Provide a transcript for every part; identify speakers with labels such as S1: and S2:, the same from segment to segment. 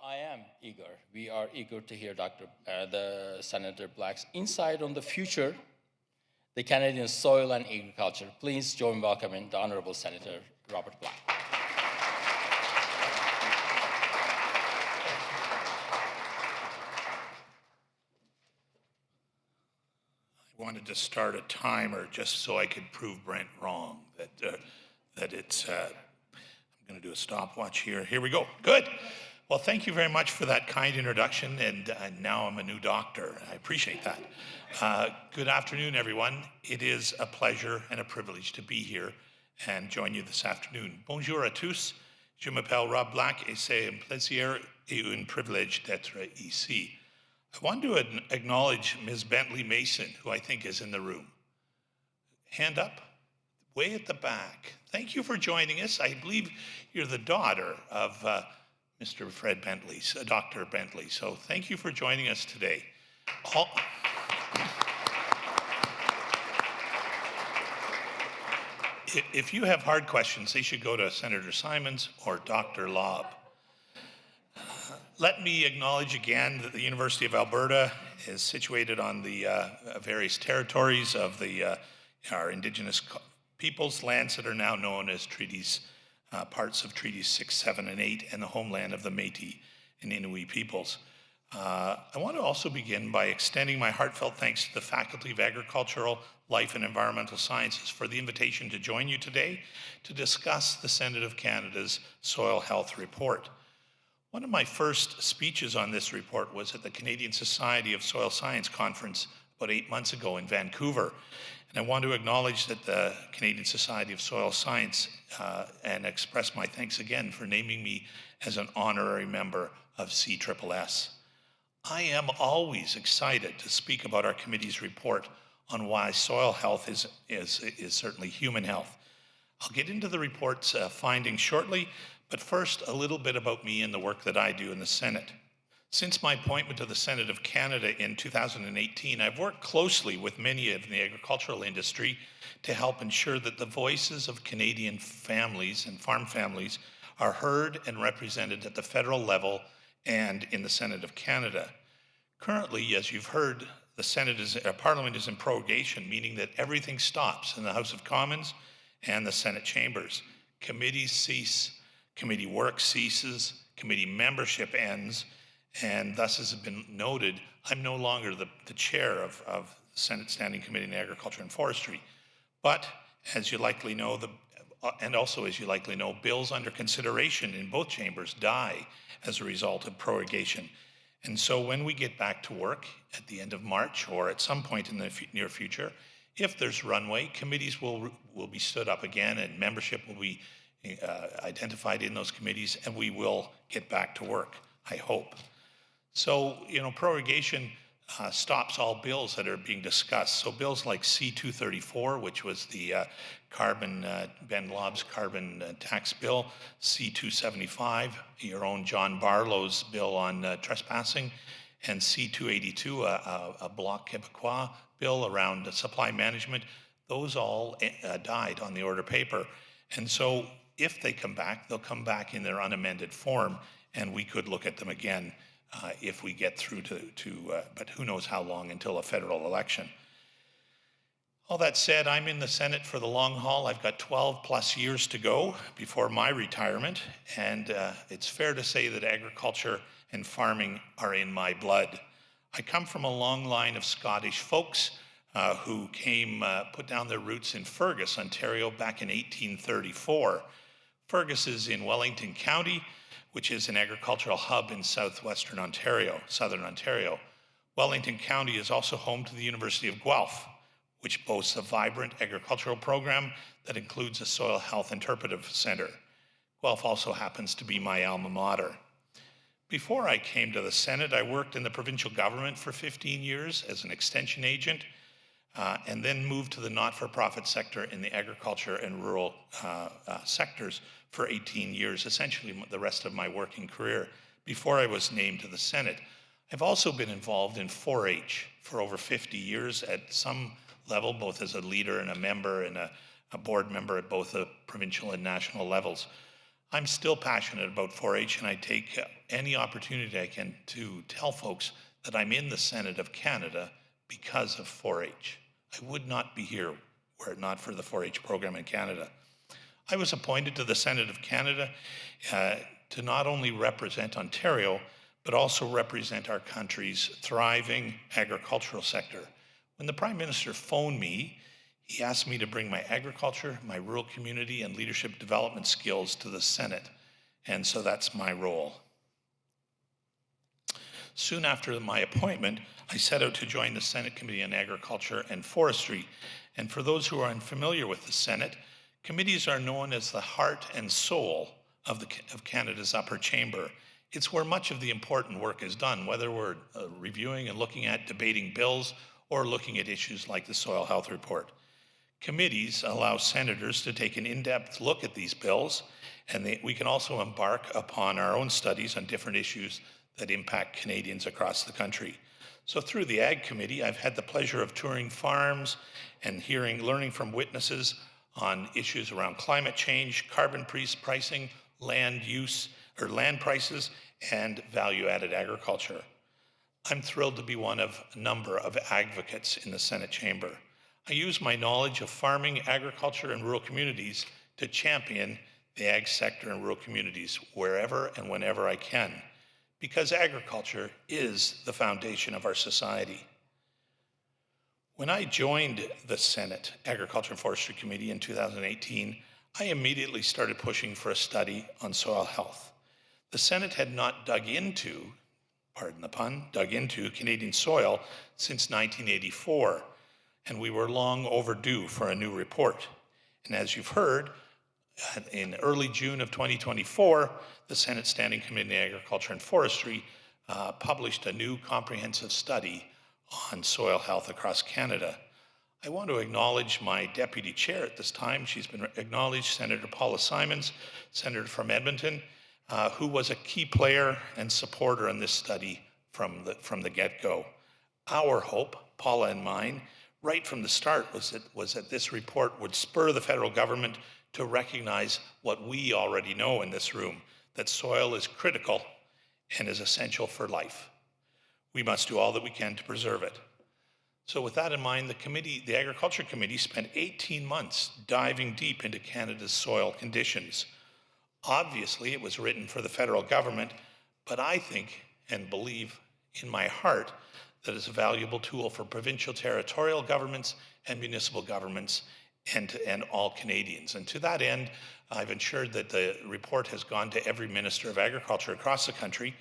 S1: I am eager. We are eager to hear the Senator Black's insight on the future, the Canadian soil and agriculture. Please join welcoming the Honourable Senator Robert Black.
S2: I wanted to start a timer just so I could prove Brent wrong, that it's, I'm going to do a stopwatch here. Here we go. Good. Well, thank you very much for that kind introduction, and now I'm a new doctor. I appreciate that. Good afternoon, everyone. It is a pleasure and a privilege to be here and join you this afternoon. Bonjour à tous. Je m'appelle Rob Black et c'est un plaisir et un privilège d'être ici. I want to acknowledge Ms. Bentley Mason, who I think is in the room. Hand up, way at the back. Thank you for joining us. I believe you're the daughter of Mr. Fred Bentley, Dr. Bentley. So thank you for joining us today. If you have hard questions, they should go to Senator Simons or Dr. Lobb. Let me acknowledge again that the University of Alberta is situated on the various territories of our Indigenous peoples, lands that are now known as treaties, parts of Treaties 6, 7, and 8, and the homeland of the Métis and Inuit peoples. I want to also begin by extending my heartfelt thanks to the Faculty of Agricultural, Life and Environmental Sciences for the invitation to join you today to discuss the Senate of Canada's Soil Health Report. One of my first speeches on this report was at the Canadian Society of Soil Science Conference about 8 months ago in Vancouver. And I want to acknowledge that the Canadian Society of Soil Science and express my thanks again for naming me as an honorary member of CSSS. I am always excited to speak about our committee's report on why soil health is certainly human health. I'll get into the report's findings shortly, but first a little bit about me and the work that I do in the Senate. Since my appointment to the Senate of Canada in 2018, I've worked closely with many in the agricultural industry to help ensure that the voices of Canadian families and farm families are heard and represented at the federal level and in the Senate of Canada. Currently, as you've heard, the Parliament is in prorogation, meaning that everything stops in the House of Commons and the Senate chambers. Committees cease, committee work ceases, committee membership ends, and thus, as has been noted, I'm no longer the chair of the Senate Standing Committee on Agriculture and Forestry. But as you likely know, bills under consideration in both chambers die as a result of prorogation. And so when we get back to work at the end of March or at some point in the near future, if there's runway, committees will be stood up again and membership will be identified in those committees, and we will get back to work, I hope. So, prorogation stops all bills that are being discussed. So bills like C-234, which was the Ben Lobb's carbon tax bill, C-275, your own John Barlow's bill on trespassing, and C-282, a Bloc Québécois bill around supply management, those all died on the order paper. And so if they come back, they'll come back in their unamended form, and we could look at them again if we get through but who knows how long until a federal election. All that said, I'm in the Senate for the long haul. I've got 12 plus years to go before my retirement, and it's fair to say that agriculture and farming are in my blood. I come from a long line of Scottish folks who put down their roots in Fergus, Ontario back in 1834. Fergus is in Wellington County, which is an agricultural hub in southern Ontario. Wellington County is also home to the University of Guelph, which boasts a vibrant agricultural program that includes a soil health interpretive center. Guelph also happens to be my alma mater. Before I came to the Senate, I worked in the provincial government for 15 years as an extension agent, and then moved to the not-for-profit sector in the agriculture and rural sectors for 18 years, essentially the rest of my working career, before I was named to the Senate. I've also been involved in 4-H for over 50 years at some level, both as a leader and a member and a board member at both the provincial and national levels. I'm still passionate about 4-H, and I take any opportunity I can to tell folks that I'm in the Senate of Canada because of 4-H. I would not be here were it not for the 4-H program in Canada. I was appointed to the Senate of Canada to not only represent Ontario, but also represent our country's thriving agricultural sector. When the Prime Minister phoned me, he asked me to bring my agriculture, my rural community, and leadership development skills to the Senate, and so that's my role. Soon after my appointment, I set out to join the Senate Committee on Agriculture and Forestry. And for those who are unfamiliar with the Senate, committees are known as the heart and soul of Canada's upper chamber. It's where much of the important work is done, whether we're reviewing and looking at debating bills or looking at issues like the Soil Health Report. Committees allow senators to take an in-depth look at these bills, and we can also embark upon our own studies on different issues that impact Canadians across the country. So through the Ag Committee, I've had the pleasure of touring farms and learning from witnesses on issues around climate change, carbon pricing, land use, or land prices, and value-added agriculture. I'm thrilled to be one of a number of advocates in the Senate chamber. I use my knowledge of farming, agriculture, and rural communities to champion the ag sector and rural communities wherever and whenever I can, because agriculture is the foundation of our society. When I joined the Senate Agriculture and Forestry Committee in 2018, I immediately started pushing for a study on soil health. The Senate had not dug into, pardon the pun, dug into Canadian soil since 1984, and we were long overdue for a new report. And as you've heard, in early June of 2024, the Senate Standing Committee on Agriculture and Forestry published a new comprehensive study on soil health across Canada. I want to acknowledge my deputy chair at this time. She's been acknowledged, Senator Paula Simons, Senator from Edmonton, who was a key player and supporter in this study from the get-go. Our hope, Paula and mine, right from the start was that this report would spur the federal government to recognize what we already know in this room, that soil is critical and is essential for life. We must do all that we can to preserve it. So with that in mind, the Agriculture Committee spent 18 months diving deep into Canada's soil conditions. Obviously, it was written for the federal government, but I think and believe in my heart that it's a valuable tool for provincial territorial governments and municipal governments and all Canadians. And to that end, I've ensured that the report has gone to every Minister of Agriculture across the country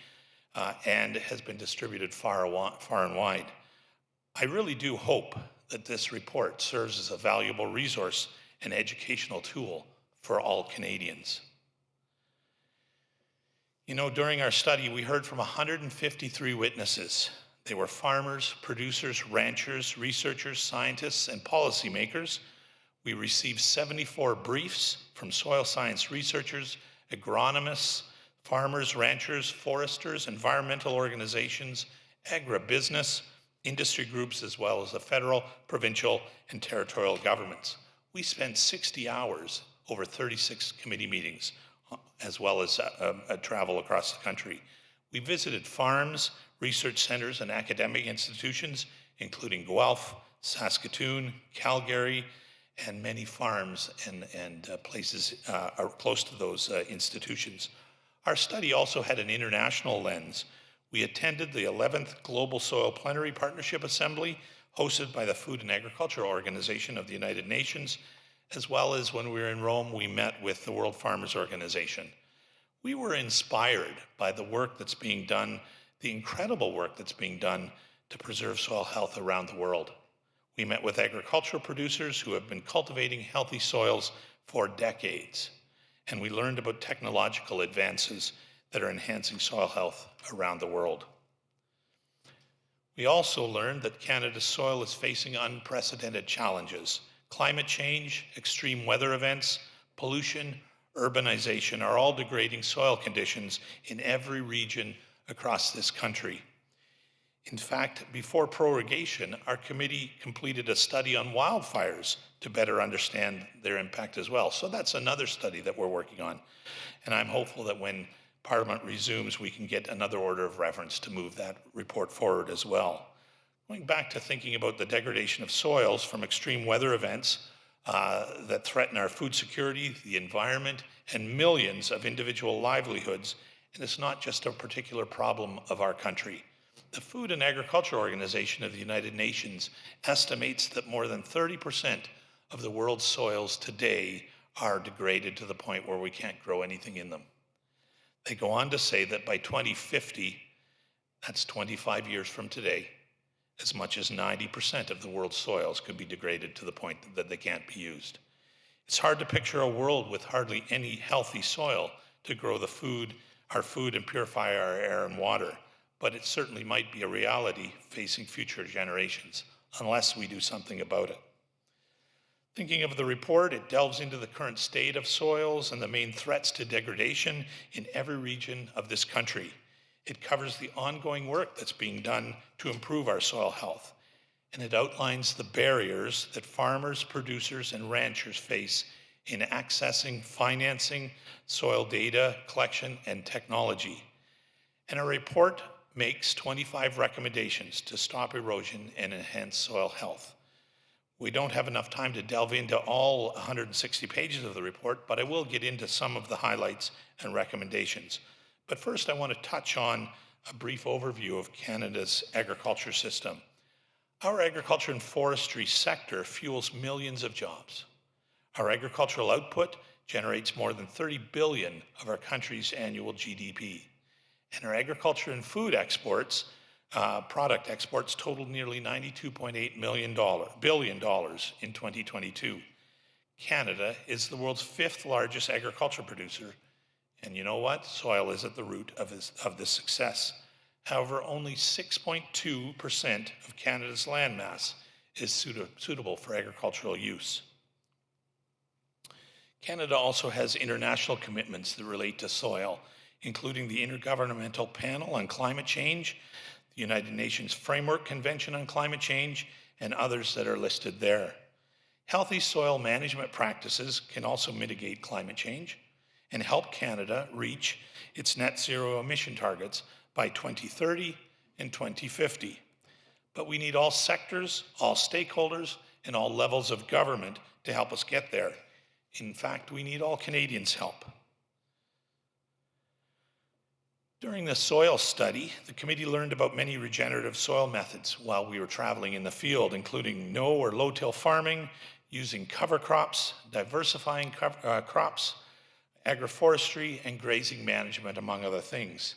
S2: and has been distributed far and wide. I really do hope that this report serves as a valuable resource and educational tool for all Canadians. You know, during our study, we heard from 153 witnesses. They were farmers, producers, ranchers, researchers, scientists, and policymakers. We received 74 briefs from soil science researchers, agronomists, farmers, ranchers, foresters, environmental organizations, agribusiness, industry groups, as well as the federal, provincial, and territorial governments. We spent 60 hours over 36 committee meetings, as well as travel across the country. We visited farms, research centers, and academic institutions, including Guelph, Saskatoon, Calgary, and many farms and places are close to those institutions. Our study also had an international lens. We attended the 11th Global Soil Plenary Partnership Assembly, hosted by the Food and Agriculture Organization of the United Nations, as well as when we were in Rome, we met with the World Farmers Organization. We were inspired by the work that's being done, the incredible work that's being done to preserve soil health around the world. We met with agricultural producers who have been cultivating healthy soils for decades, and we learned about technological advances that are enhancing soil health around the world. We also learned that Canada's soil is facing unprecedented challenges. Climate change, extreme weather events, pollution, urbanization are all degrading soil conditions in every region across this country. In fact, before prorogation, our committee completed a study on wildfires to better understand their impact as well. So that's another study that we're working on. And I'm hopeful that when Parliament resumes, we can get another order of reference to move that report forward as well. Going back to thinking about the degradation of soils from extreme weather events that threaten our food security, the environment, and millions of individual livelihoods, and it's not just a particular problem of our country. The Food and Agriculture Organization of the United Nations estimates that more than 30% of the world's soils today are degraded to the point where we can't grow anything in them. They go on to say that by 2050, that's 25 years from today, as much as 90% of the world's soils could be degraded to the point that they can't be used. It's hard to picture a world with hardly any healthy soil to grow our food and purify our air and water, but it certainly might be a reality facing future generations, unless we do something about it. Thinking of the report, it delves into the current state of soils and the main threats to degradation in every region of this country. It covers the ongoing work that's being done to improve our soil health, and it outlines the barriers that farmers, producers, and ranchers face in accessing, financing, soil data collection, and technology. And our report makes 25 recommendations to stop erosion and enhance soil health. We don't have enough time to delve into all 160 pages of the report, but I will get into some of the highlights and recommendations. But first, I want to touch on a brief overview of Canada's agriculture system. Our agriculture and forestry sector fuels millions of jobs. Our agricultural output generates more than 30 billion of our country's annual GDP. And our agriculture and food exports, product exports totaled nearly $92.8 billion in 2022. Canada is the world's 5th largest agriculture producer. And you know what? Soil is at the root of this success. However, only 6.2% of Canada's landmass is suitable for agricultural use. Canada also has international commitments that relate to soil, including the Intergovernmental Panel on Climate Change, the United Nations Framework Convention on Climate Change, and others that are listed there. Healthy soil management practices can also mitigate climate change and help Canada reach its net zero emission targets by 2030 and 2050. But we need all sectors, all stakeholders, and all levels of government to help us get there. In fact, we need all Canadians' help. During the soil study, the committee learned about many regenerative soil methods while we were traveling in the field, including no or low-till farming, using cover crops, diversifying crops, agroforestry, and grazing management, among other things.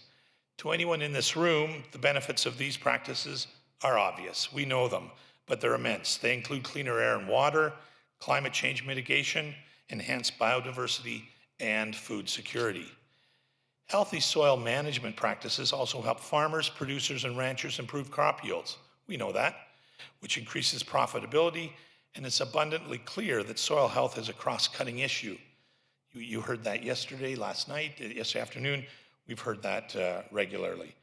S2: To anyone in this room, the benefits of these practices are obvious. We know them, but they're immense. They include cleaner air and water, climate change mitigation, enhanced biodiversity, and food security. Healthy soil management practices also help farmers, producers, and ranchers improve crop yields. We know that, which increases profitability, and it's abundantly clear that soil health is a cross-cutting issue. You heard that yesterday, last night, yesterday afternoon. We've heard that regularly.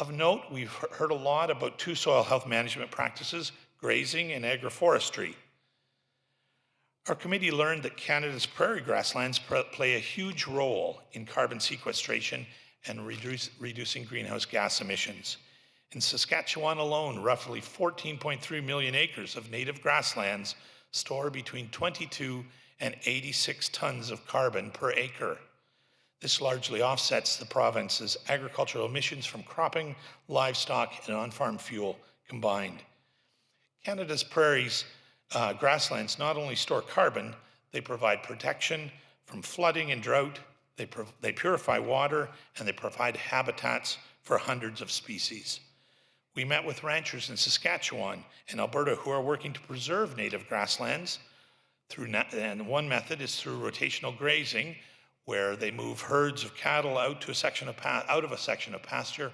S2: Of note, we've heard a lot about 2 soil health management practices, grazing and agroforestry. Our committee learned that Canada's prairie grasslands play a huge role in carbon sequestration and reducing greenhouse gas emissions. In Saskatchewan alone, roughly 14.3 million acres of native grasslands store between 22 and 86 tons of carbon per acre. This largely offsets the province's agricultural emissions from cropping, livestock, and on-farm fuel combined. Canada's prairies grasslands not only store carbon, they provide protection from flooding and drought, they purify water, and they provide habitats for hundreds of species. We met with ranchers in Saskatchewan and Alberta who are working to preserve native grasslands, and one method is through rotational grazing, where they move herds of cattle out of a section of pasture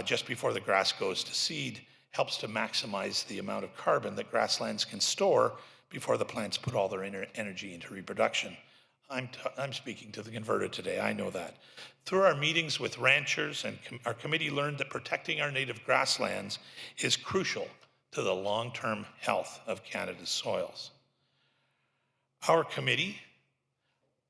S2: just before the grass goes to seed. Helps to maximize the amount of carbon that grasslands can store before the plants put all their energy into reproduction. I'm speaking to the converted today, I know that. Through our meetings with ranchers, and our committee learned that protecting our native grasslands is crucial to the long-term health of Canada's soils. Our committee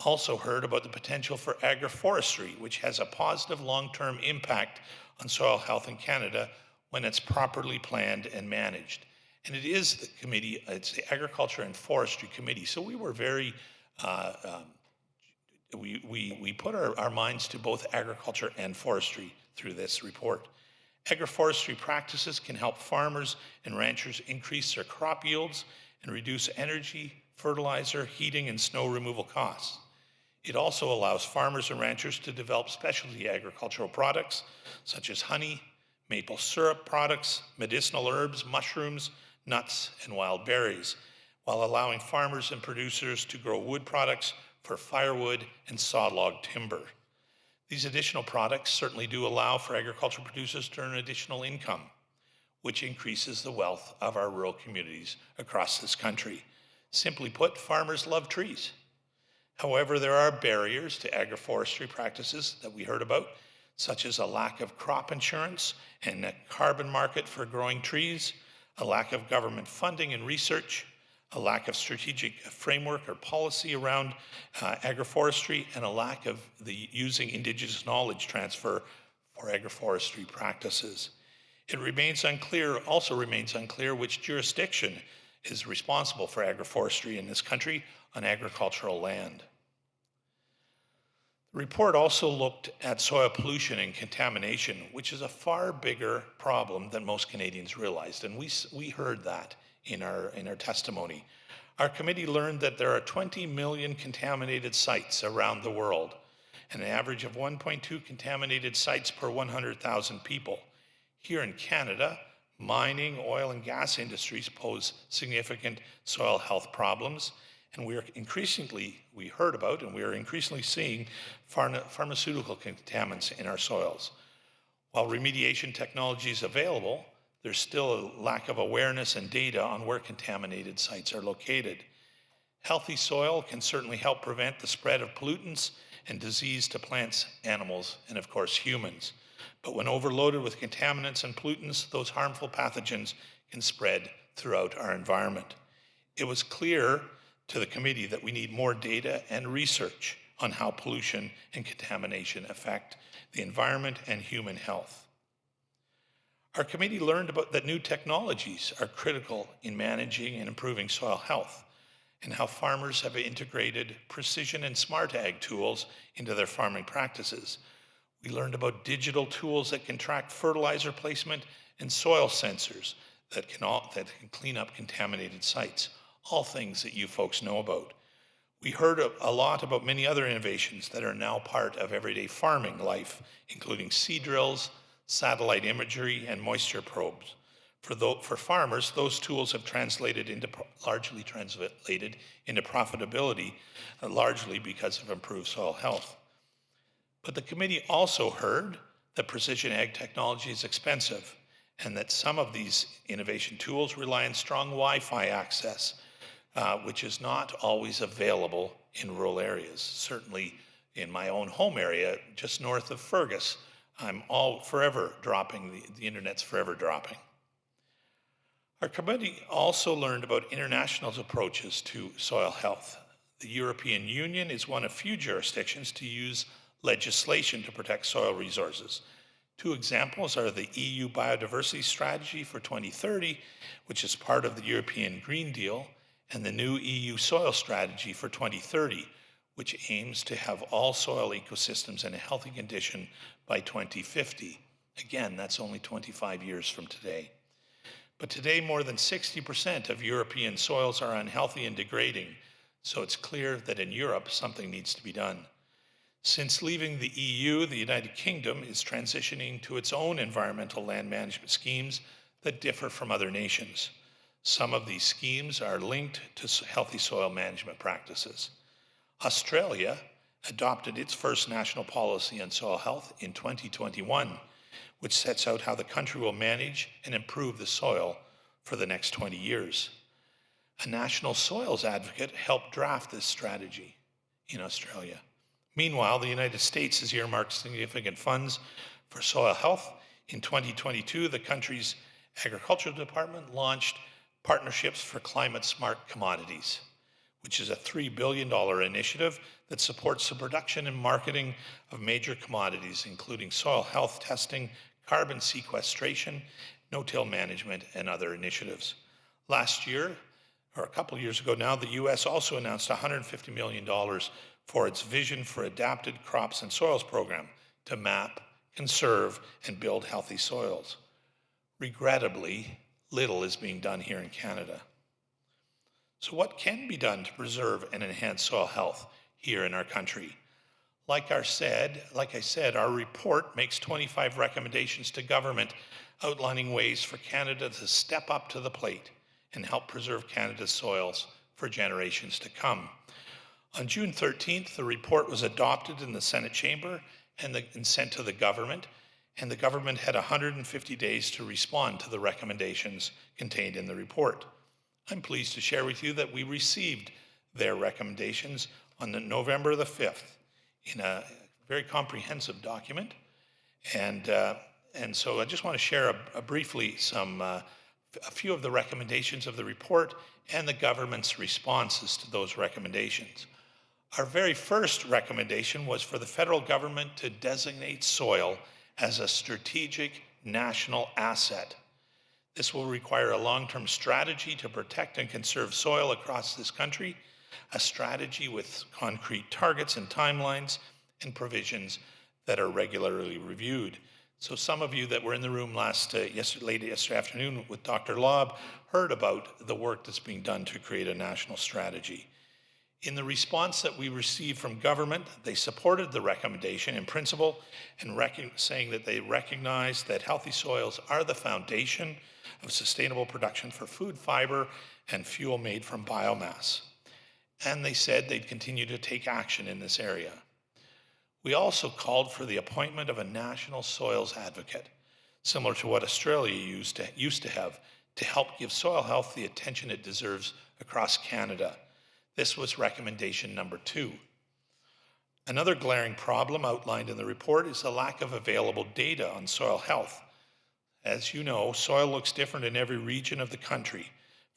S2: also heard about the potential for agroforestry, which has a positive long-term impact on soil health in Canada when it's properly planned and managed. And it is the committee, it's the Agriculture and Forestry Committee. So we were very, we put our minds to both agriculture and forestry through this report. Agroforestry practices can help farmers and ranchers increase their crop yields and reduce energy, fertilizer, heating, and snow removal costs. It also allows farmers and ranchers to develop specialty agricultural products such as honey, maple syrup products, medicinal herbs, mushrooms, nuts, and wild berries, while allowing farmers and producers to grow wood products for firewood and sawlog timber. These additional products certainly do allow for agricultural producers to earn additional income, which increases the wealth of our rural communities across this country. Simply put, farmers love trees. However, there are barriers to agroforestry practices that we heard about, such as a lack of crop insurance and a carbon market for growing trees, a lack of government funding and research, a lack of strategic framework or policy around agroforestry, and a lack of using Indigenous knowledge transfer for agroforestry practices. It also remains unclear which jurisdiction is responsible for agroforestry in this country on agricultural land. The report also looked at soil pollution and contamination, which is a far bigger problem than most Canadians realized, and we heard that in our testimony. Our committee learned that there are 20 million contaminated sites around the world, and an average of 1.2 contaminated sites per 100,000 people. Here in Canada, mining, oil, and gas industries pose significant soil health problems, and we are increasingly seeing pharmaceutical contaminants in our soils. While remediation technology is available, there's still a lack of awareness and data on where contaminated sites are located. Healthy soil can certainly help prevent the spread of pollutants and disease to plants, animals, and of course humans. But when overloaded with contaminants and pollutants, those harmful pathogens can spread throughout our environment. It was clear to the committee that we need more data and research on how pollution and contamination affect the environment and human health. Our committee learned that new technologies are critical in managing and improving soil health, and how farmers have integrated precision and smart ag tools into their farming practices. We learned about digital tools that can track fertilizer placement and soil sensors that can clean up contaminated sites, all things that you folks know about. We heard a lot about many other innovations that are now part of everyday farming life, including seed drills, satellite imagery, and moisture probes. For farmers, those tools have largely translated into profitability, largely because of improved soil health. But the committee also heard that precision ag technology is expensive, and that some of these innovation tools rely on strong Wi-Fi access, which is not always available in rural areas. Certainly in my own home area, just north of Fergus, the internet's forever dropping. Our committee also learned about international approaches to soil health. The European Union is one of few jurisdictions to use legislation to protect soil resources. Two examples are the EU Biodiversity Strategy for 2030, which is part of the European Green Deal, and the new EU Soil Strategy for 2030, which aims to have all soil ecosystems in a healthy condition by 2050. Again, that's only 25 years from today. But today, more than 60% of European soils are unhealthy and degrading, so it's clear that in Europe, something needs to be done. Since leaving the EU, the United Kingdom is transitioning to its own environmental land management schemes that differ from other nations. Some of these schemes are linked to healthy soil management practices. Australia adopted its first national policy on soil health in 2021, which sets out how the country will manage and improve the soil for the next 20 years. A national soils advocate helped draft this strategy in Australia. Meanwhile, the United States has earmarked significant funds for soil health. In 2022, the country's Agricultural Department launched Partnerships for Climate Smart Commodities, which is a $3 billion initiative that supports the production and marketing of major commodities, including soil health testing, carbon sequestration, no-till management, and other initiatives. Last year, or a couple of years ago now, the U.S. also announced $150 million for its Vision for Adapted Crops and Soils program to map, conserve, and build healthy soils. Regrettably, little is being done here in Canada. So what can be done to preserve and enhance soil health here in our country? Like I said, our report makes 25 recommendations to government outlining ways for Canada to step up to the plate and help preserve Canada's soils for generations to come. On June 13th, the report was adopted in the Senate chamber and sent to the government, and the government had 150 days to respond to the recommendations contained in the report. I'm pleased to share with you that we received their recommendations on November the 5th in a very comprehensive document. And so I just want to share briefly a few of the recommendations of the report and the government's responses to those recommendations. Our very first recommendation was for the federal government to designate soil as a strategic national asset. This will require a long-term strategy to protect and conserve soil across this country, a strategy with concrete targets and timelines and provisions that are regularly reviewed. So some of you that were in the room late yesterday afternoon with Dr. Lob heard about the work that's being done to create a national strategy. In the response that we received from government, they supported the recommendation in principle and saying that they recognize that healthy soils are the foundation of sustainable production for food, fiber, and fuel made from biomass. And they said they'd continue to take action in this area. We also called for the appointment of a national soils advocate, similar to what Australia used to have, to help give soil health the attention it deserves across Canada. This was recommendation number 2. Another glaring problem outlined in the report is the lack of available data on soil health. As you know, soil looks different in every region of the country.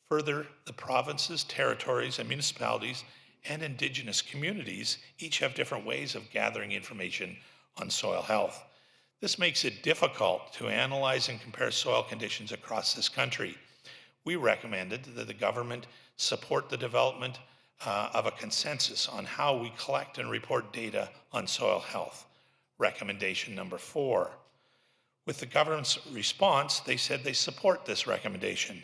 S2: Further, the provinces, territories, and municipalities and Indigenous communities each have different ways of gathering information on soil health. This makes it difficult to analyze and compare soil conditions across this country. We recommended that the government support the development of a consensus on how we collect and report data on soil health. Recommendation number 4. With the government's response, they said they support this recommendation.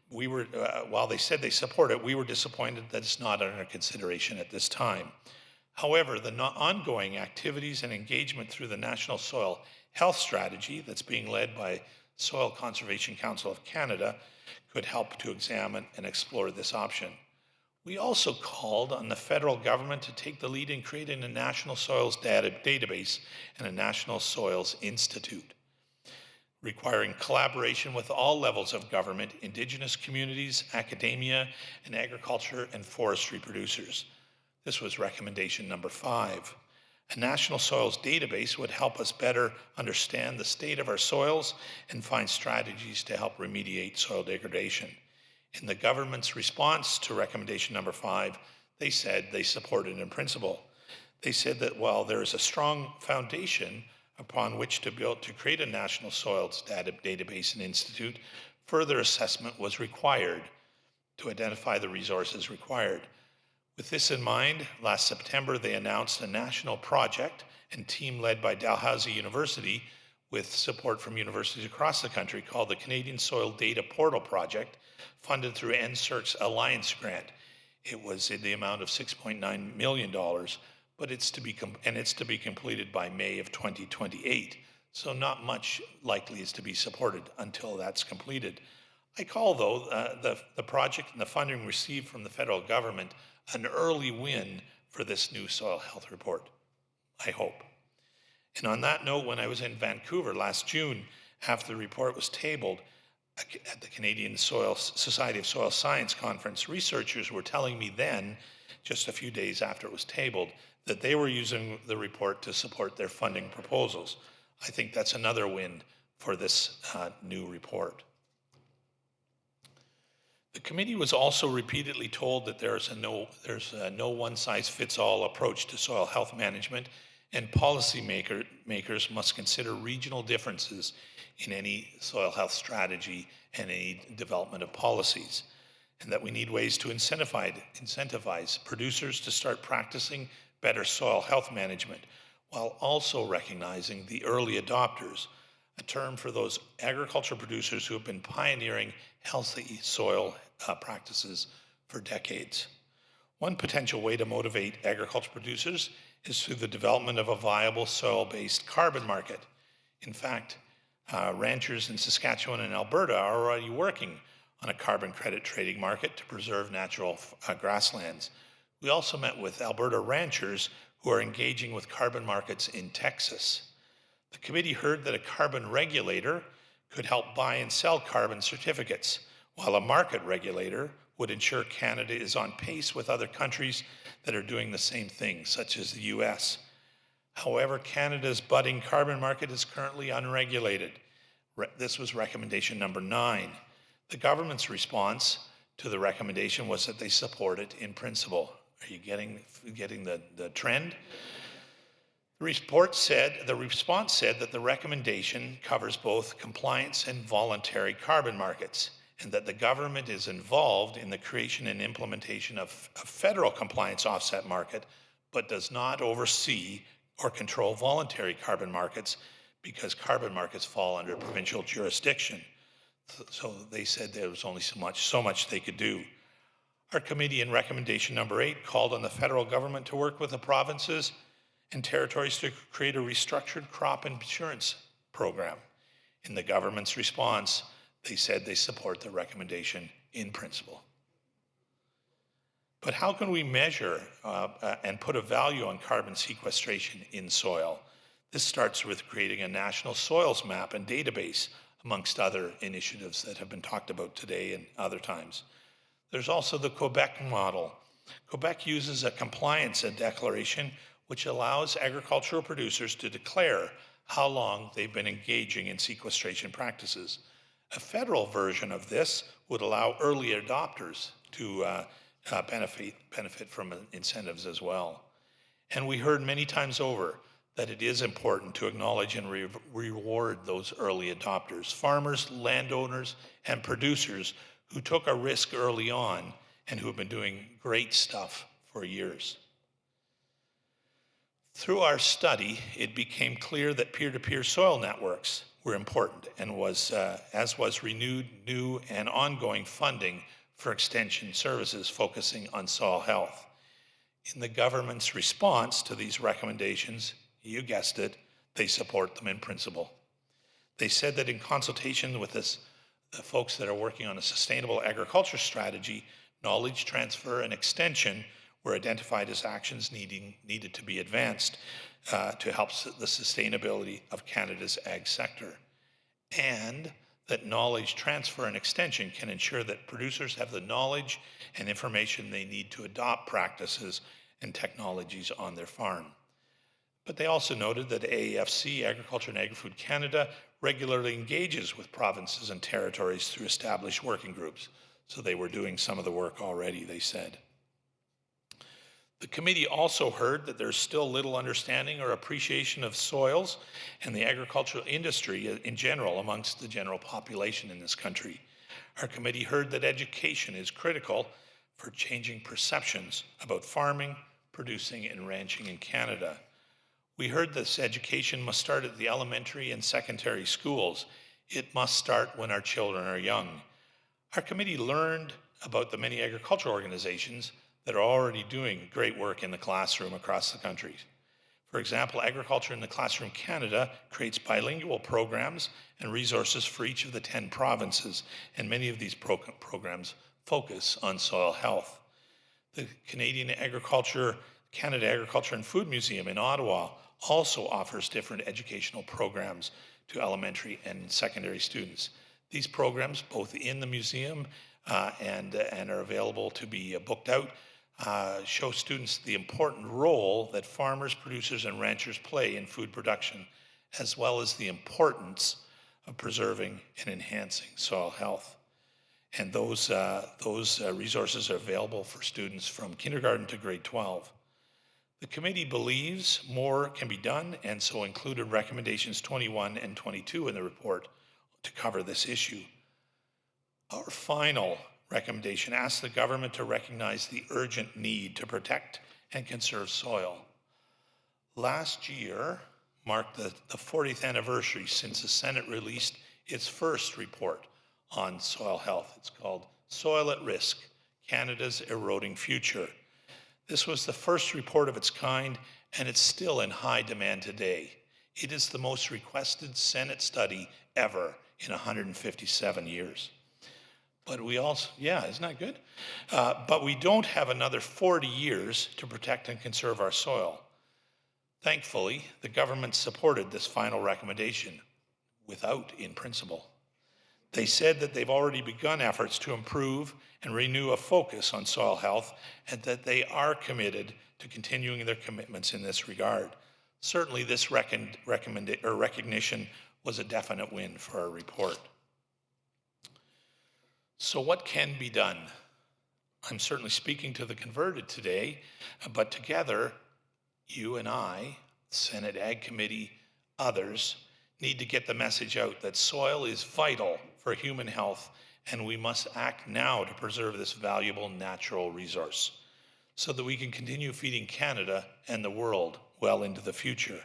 S2: While they said they support it, we were disappointed that it's not under consideration at this time. However, the ongoing activities and engagement through the National Soil Health Strategy that's being led by Soil Conservation Council of Canada could help to examine and explore this option. We also called on the federal government to take the lead in creating a national soils database and a national soils institute, requiring collaboration with all levels of government, Indigenous communities, academia, and agriculture and forestry producers. This was recommendation number 5. A national soils database would help us better understand the state of our soils and find strategies to help remediate soil degradation. In the government's response to recommendation number 5, they said they supported in principle. They said that while there is a strong foundation upon which to build to create a national soils database and institute, further assessment was required to identify the resources required. With this in mind, last September they announced a national project and team led by Dalhousie University with support from universities across the country called the Canadian Soil Data Portal Project, funded through NSERC's Alliance Grant. It was in the amount of $6.9 million, but it's to be completed by May of 2028. So not much likely is to be supported until that's completed. I call, though, the project and the funding received from the federal government an early win for this new soil health report, I hope. And on that note, when I was in Vancouver last June, after the report was tabled at the Canadian Society of Soil Science Conference, researchers were telling me then just a few days after it was tabled, that they were using the report to support their funding proposals. I think that's another win for this new report. The committee was also repeatedly told that there's a no one-size-fits-all approach to soil health management, and policymakers must consider regional differences in any soil health strategy and any development of policies, and that we need ways to incentivize producers to start practicing better soil health management, while also recognizing the early adopters, a term for those agriculture producers who have been pioneering healthy soil practices for decades. One potential way to motivate agriculture producers is through the development of a viable soil-based carbon market. In fact, ranchers in Saskatchewan and Alberta are already working on a carbon credit trading market to preserve natural grasslands. We also met with Alberta ranchers who are engaging with carbon markets in Texas. The committee heard that a carbon regulator could help buy and sell carbon certificates, while a market regulator would ensure Canada is on pace with other countries that are doing the same thing, such as the US. However, Canada's budding carbon market is currently unregulated. This was recommendation number 9. The government's response to the recommendation was that they support it in principle. Are you getting the trend? The response said that the recommendation covers both compliance and voluntary carbon markets, and that the government is involved in the creation and implementation of a federal compliance offset market, but does not oversee or control voluntary carbon markets, because carbon markets fall under provincial jurisdiction. So they said there was only so much they could do. Our committee in recommendation number 8 called on the federal government to work with the provinces and territories to create a restructured crop insurance program. In the government's response, they said they support the recommendation in principle. But how can we measure and put a value on carbon sequestration in soil? This starts with creating a national soils map and database, amongst other initiatives that have been talked about today and other times. There's also the Quebec model. Quebec uses a compliance declaration which allows agricultural producers to declare how long they've been engaging in sequestration practices. A federal version of this would allow early adopters to benefit from incentives as well. And we heard many times over that it is important to acknowledge and reward those early adopters, farmers, landowners, and producers who took a risk early on and who have been doing great stuff for years. Through our study, it became clear that peer-to-peer soil networks were important, and as was renewed, new, and ongoing funding for extension services focusing on soil health. In the government's response to these recommendations, you guessed it, they support them in principle. They said that in consultation with the folks that are working on a sustainable agriculture strategy, knowledge transfer and extension were identified as actions needed to be advanced to help the sustainability of Canada's ag sector. And that knowledge transfer and extension can ensure that producers have the knowledge and information they need to adopt practices and technologies on their farm. But they also noted that AAFC, Agriculture and Agri-Food Canada, regularly engages with provinces and territories through established working groups. So they were doing some of the work already, they said. The committee also heard that there's still little understanding or appreciation of soils and the agricultural industry in general amongst the general population in this country. Our committee heard that education is critical for changing perceptions about farming, producing, and ranching in Canada. We heard this education must start at the elementary and secondary schools. It must start when our children are young. Our committee learned about the many agricultural organizations that are already doing great work in the classroom across the country. For example, Agriculture in the Classroom Canada creates bilingual programs and resources for each of the 10 provinces, and many of these programs focus on soil health. The Canada Agriculture and Food Museum in Ottawa also offers different educational programs to elementary and secondary students. These programs, both in the museum and are available to be booked out, show students the important role that farmers, producers, and ranchers play in food production, as well as the importance of preserving and enhancing soil health. And those resources are available for students from kindergarten to grade 12. The committee believes more can be done, and so included recommendations 21 and 22 in the report to cover this issue. Our final recommendation asks the government to recognize the urgent need to protect and conserve soil. Last year marked the 40th anniversary since the Senate released its first report on soil health. It's called Soil at Risk, Canada's Eroding Future. This was the first report of its kind, and it's still in high demand today. It is the most requested Senate study ever in 157 years. But we also, yeah, isn't that good? But we don't have another 40 years to protect and conserve our soil. Thankfully, the government supported this final recommendation without in principle. They said that they've already begun efforts to improve and renew a focus on soil health, and that they are committed to continuing their commitments in this regard. Certainly, this recognition was a definite win for our report. So what can be done? I'm certainly speaking to the converted today, but together, you and I, Senate Ag Committee, others, need to get the message out that soil is vital for human health, and we must act now to preserve this valuable natural resource so that we can continue feeding Canada and the world well into the future.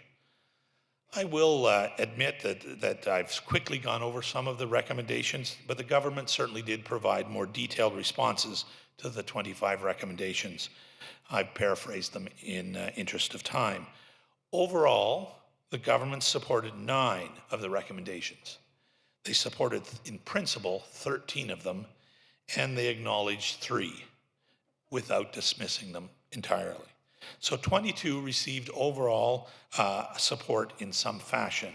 S2: I will admit that I've quickly gone over some of the recommendations, but the government certainly did provide more detailed responses to the 25 recommendations. I've paraphrased them in interest of time. Overall, the government supported 9 of the recommendations. They supported, in principle, 13 of them, and they acknowledged 3 without dismissing them entirely. So 22 received overall support in some fashion.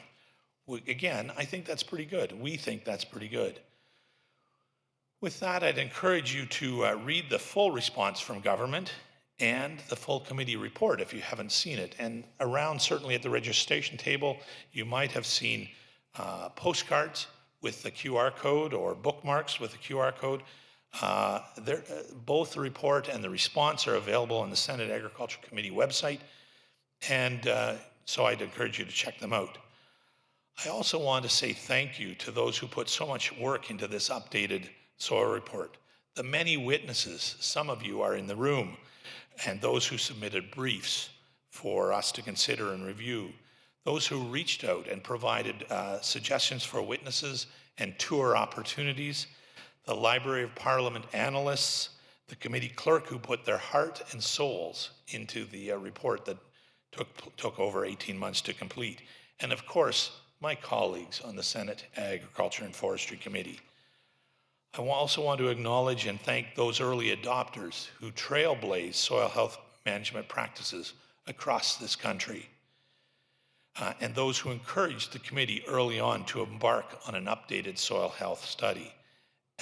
S2: Again, I think that's pretty good. We think that's pretty good. With that, I'd encourage you to read the full response from government and the full committee report if you haven't seen it. And around, certainly at the registration table, you might have seen postcards with the QR code or bookmarks with the QR code. Both the report and the response are available on the Senate Agriculture Committee website, and so I'd encourage you to check them out. I also want to say thank you to those who put so much work into this updated soil report. The many witnesses, some of you are in the room, and those who submitted briefs for us to consider and review, those who reached out and provided suggestions for witnesses and tour opportunities, the Library of Parliament analysts, the committee clerk who put their heart and souls into the report that took over 18 months to complete, and of course, my colleagues on the Senate Agriculture and Forestry Committee. I also want to acknowledge and thank those early adopters who trailblazed soil health management practices across this country, and those who encouraged the committee early on to embark on an updated soil health study.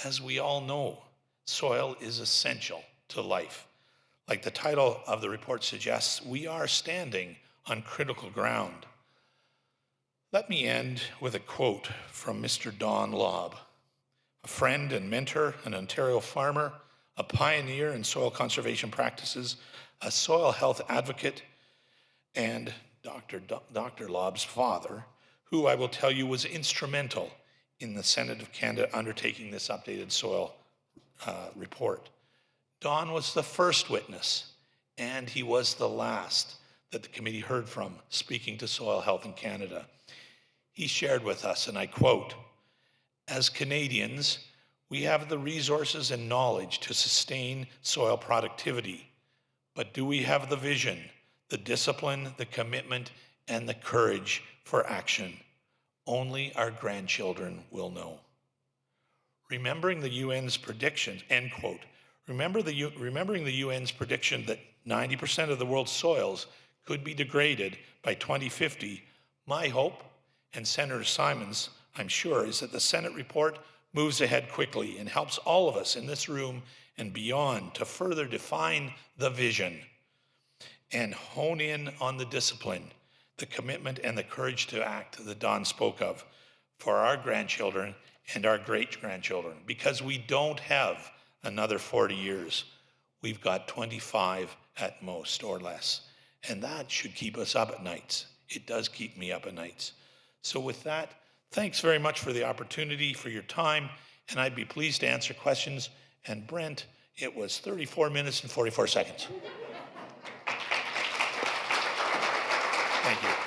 S2: As we all know, soil is essential to life. Like the title of the report suggests, we are standing on critical ground. Let me end with a quote from Mr. Don Lobb, a friend and mentor, an Ontario farmer, a pioneer in soil conservation practices, a soil health advocate, and Dr. Lobb's father, who I will tell you was instrumental in the Senate of Canada undertaking this updated soil report. Don was the first witness, and he was the last that the committee heard from speaking to soil health in Canada. He shared with us, and I quote, "As Canadians, we have the resources and knowledge to sustain soil productivity, but do we have the vision, the discipline, the commitment, and the courage for action? Only our grandchildren will know." Remembering the UN's predictions, end quote. Remembering the UN's prediction that 90% of the world's soils could be degraded by 2050, my hope, and Senator Simon's, I'm sure, is that the Senate report moves ahead quickly and helps all of us in this room and beyond to further define the vision and hone in on the discipline, the commitment, and the courage to act that Don spoke of for our grandchildren and our great-grandchildren, because we don't have another 40 years. We've got 25 at most or less, and that should keep us up at nights. It does keep me up at nights. So with that, thanks very much for the opportunity, for your time, and I'd be pleased to answer questions. And Brent, it was 34 minutes and 44 seconds. Thank you.